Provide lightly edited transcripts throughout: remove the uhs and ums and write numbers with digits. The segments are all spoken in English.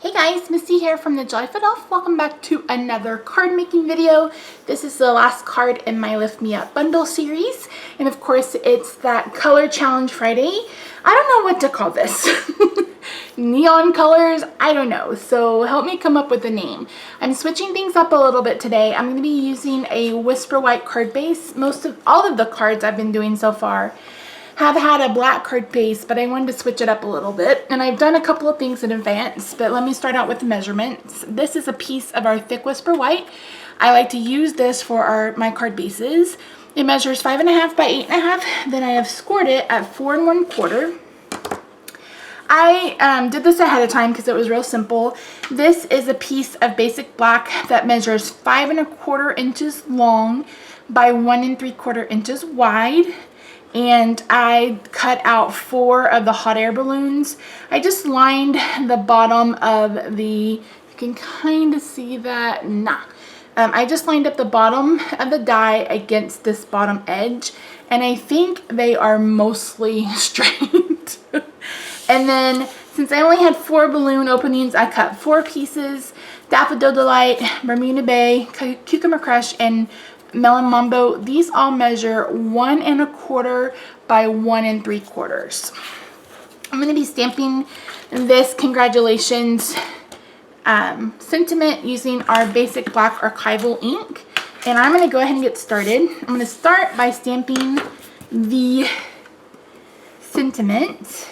Hey guys, Misty here from TheJollyFatElf. Welcome back to another card making video. This is the last card in my Lift Me Up bundle series. And of course, it's that color challenge Friday. I don't know what to call this. Neon colors, I don't know. So help me come up with a name. I'm switching things up a little bit today. I'm going to be using a Whisper White card base. All of the cards I've been doing so far have had a black card base, but I wanted to switch it up a little bit. And I've done a couple of things in advance, but let me start out with the measurements. This is a piece of our thick Whisper White. I like to use this for my card bases. It measures 5.5 by 8.5. Then I have scored it at 4 1/4. I did this ahead of time because it was real simple. This is a piece of basic black that measures 5 1/4 inches long by 1 3/4 inches wide. And I cut out 4 of the hot air balloons. I just lined the bottom of you can kind of see that, I just lined up the bottom of the die against this bottom edge, and I think they are mostly straight. And then, since I only had 4 balloon openings, I cut 4 pieces: Daffodil Delight, Bermuda Bay, Cucumber Crush, and Melon Mambo. These all measure 1 1/4 by 1 3/4. I'm going to be stamping this congratulations sentiment using our basic black archival ink. And I'm going to go ahead and get started. I'm going to start by stamping the sentiment.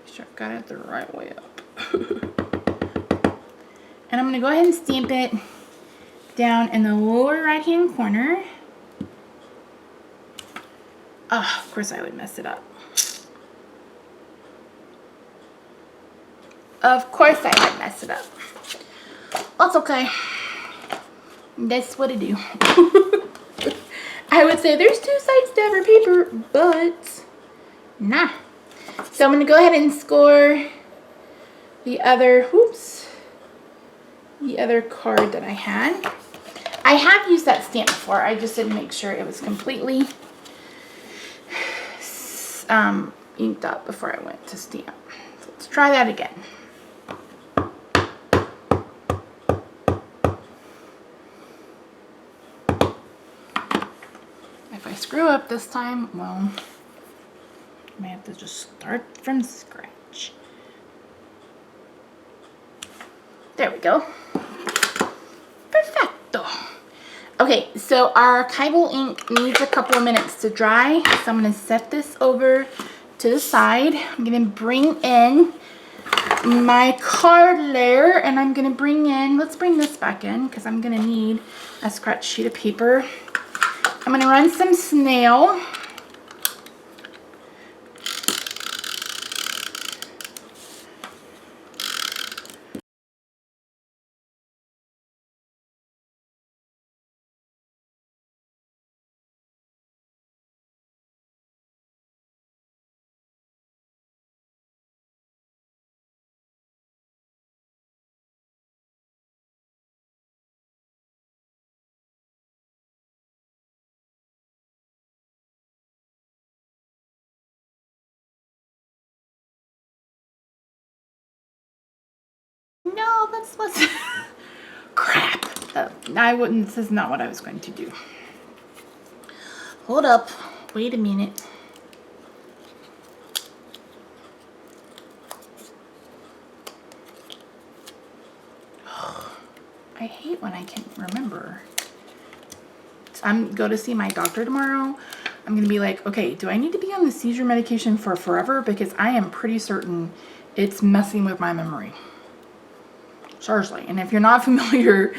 Make sure I've got it the right way up. And I'm going to go ahead and stamp it down in the lower right hand corner. Oh, of course I would mess it up. Of course I would mess it up. That's okay. That's what I do. I would say there's 2 sides to every paper, but nah. So I'm going to go ahead and score the other card that I had. I have used that stamp before. I just didn't make sure it was completely inked up before I went to stamp. So let's try that again. If I screw up this time, well, I may have to just start from scratch. There we go. Perfecto. Okay, so our archival ink needs a couple of minutes to dry. So I'm going to set this over to the side. I'm going to bring in my card layer, and I'm going to bring in, let's bring this back in because I'm going to need a scratch sheet of paper. I'm going to run some snail. No, that's what's crap. This is not what I was going to do. Hold up. Wait a minute. I hate when I can't remember. So I'm going to see my doctor tomorrow. I'm going to be like, okay, do I need to be on the seizure medication for forever? Because I am pretty certain it's messing with my memory. Seriously. And if you're not familiar,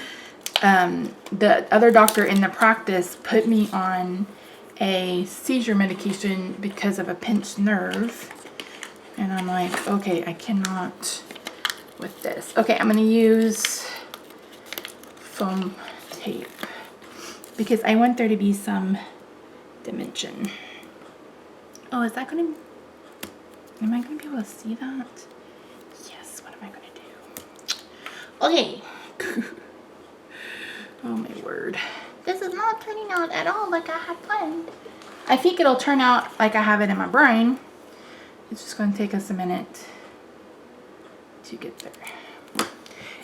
the other doctor in the practice put me on a seizure medication because of a pinched nerve. And I'm like, okay, I cannot with this. Okay, I'm going to use foam tape because I want there to be some dimension. Oh, is that going to... Am I going to be able to see that? Yes, what am I going to do? Okay. Oh my word. This is not turning out at all like I had planned. I think it'll turn out like I have it in my brain. It's just going to take us a minute to get there.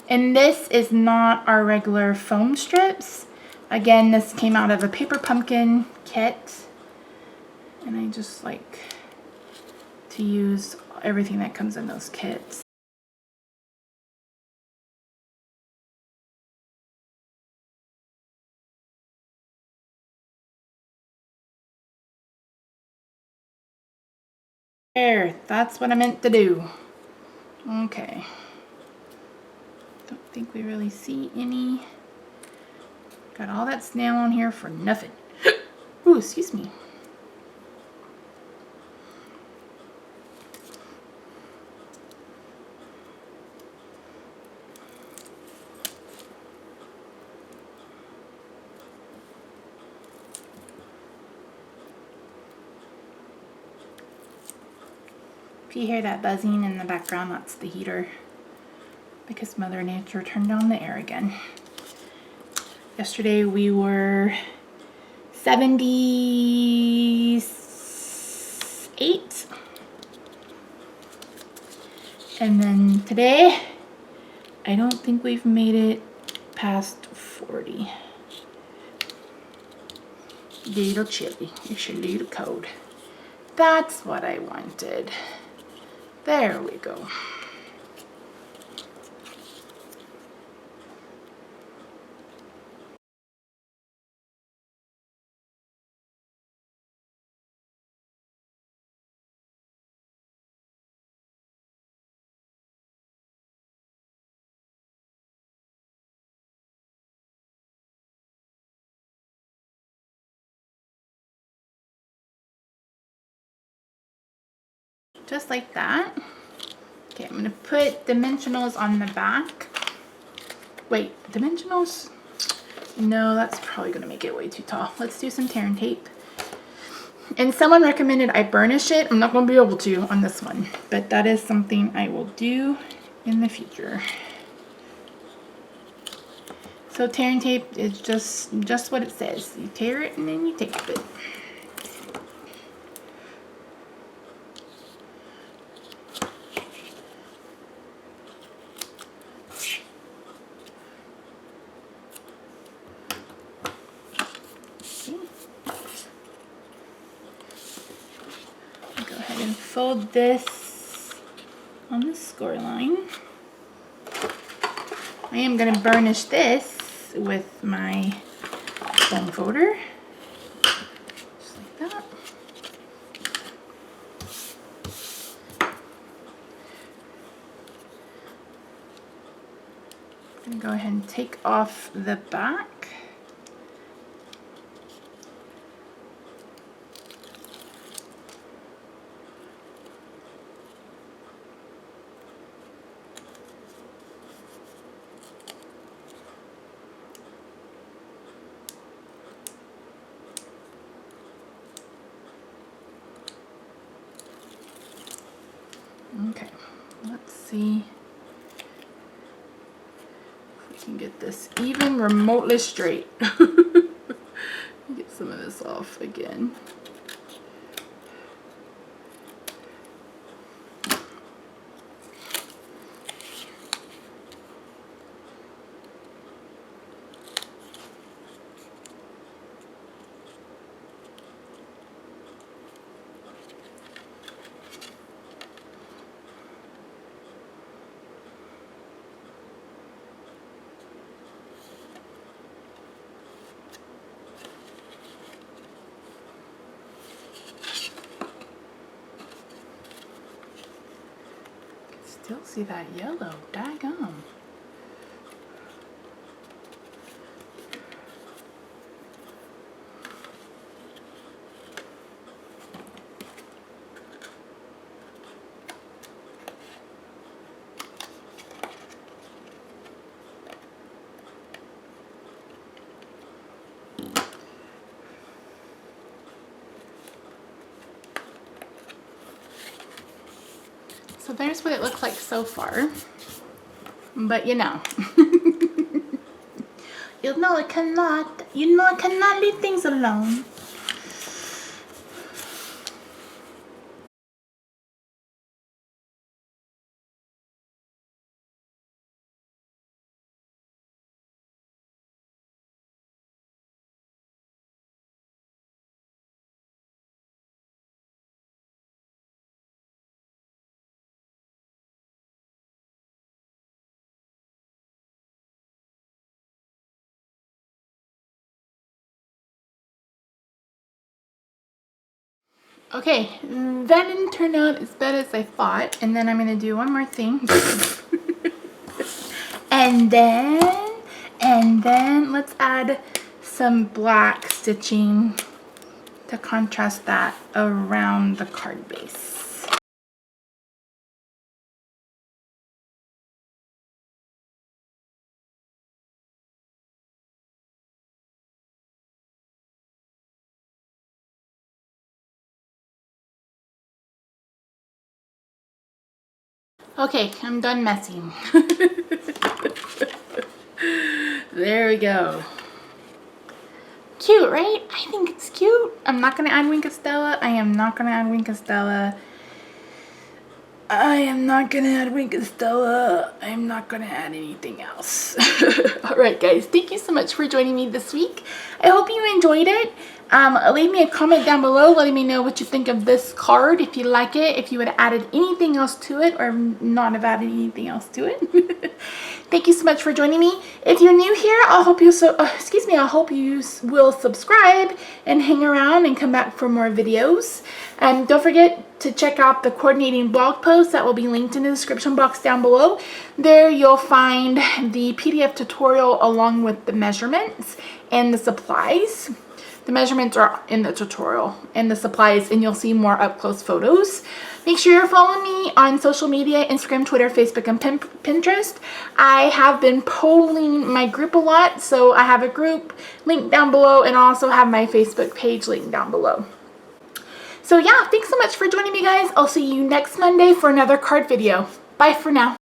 And this is not our regular foam strips. Again, this came out of a paper pumpkin kit. And I just like to use everything that comes in those kits. There, that's what I meant to do. Okay. Don't think we really see any. Got all that snail on here for nothing. Ooh, excuse me. If you hear that buzzing in the background, that's the heater, because Mother Nature turned on the air again. Yesterday we were 78, and then today I don't think we've made it past 40. Little chilly. It's a little cold. That's what I wanted. There we go. Just like that. Okay, I'm gonna put dimensionals on the back. Wait, dimensionals? No, that's probably gonna make it way too tall. Let's do some tear and tape. And someone recommended I burnish it. I'm not gonna be able to on this one, but that is something I will do in the future. So tear and tape is just what it says. You tear it and then you tape it. Go ahead and fold this on the score line. I am going to burnish this with my foam folder. Just like that. I'm going to go ahead and take off the back. Okay, let's see if we can get this even remotely straight. Get some of this off again. Still see that yellow, daggum. So there's what it looks like so far, but you know, I cannot leave things alone. Okay, that didn't turn out as bad as I thought. And then I'm going to do one more thing. and then let's add some black stitching to contrast that around the card base. Okay, I'm done messing. There we go. Cute, right? I think it's cute. I'm not gonna add Wink of Stella. I am not gonna add Wink of Stella. I am not gonna add Wink of Stella. I'm not gonna add anything else. Alright guys, thank you so much for joining me this week. I hope you enjoyed it. Leave me a comment down below letting me know what you think of this card, if you like it, if you would have added anything else to it or not have added anything else to it. Thank you so much for joining me. If you're new here, I hope you will subscribe and hang around and come back for more videos. Don't forget to check out the coordinating blog post that will be linked in the description box down below. There you'll find the PDF tutorial along with the measurements and the supplies. The measurements are in the tutorial and the supplies, and you'll see more up-close photos. Make sure you're following me on social media, Instagram, Twitter, Facebook, and Pinterest. I have been polling my group a lot, so I have a group linked down below, and I also have my Facebook page linked down below. So yeah, thanks so much for joining me, guys. I'll see you next Monday for another card video. Bye for now.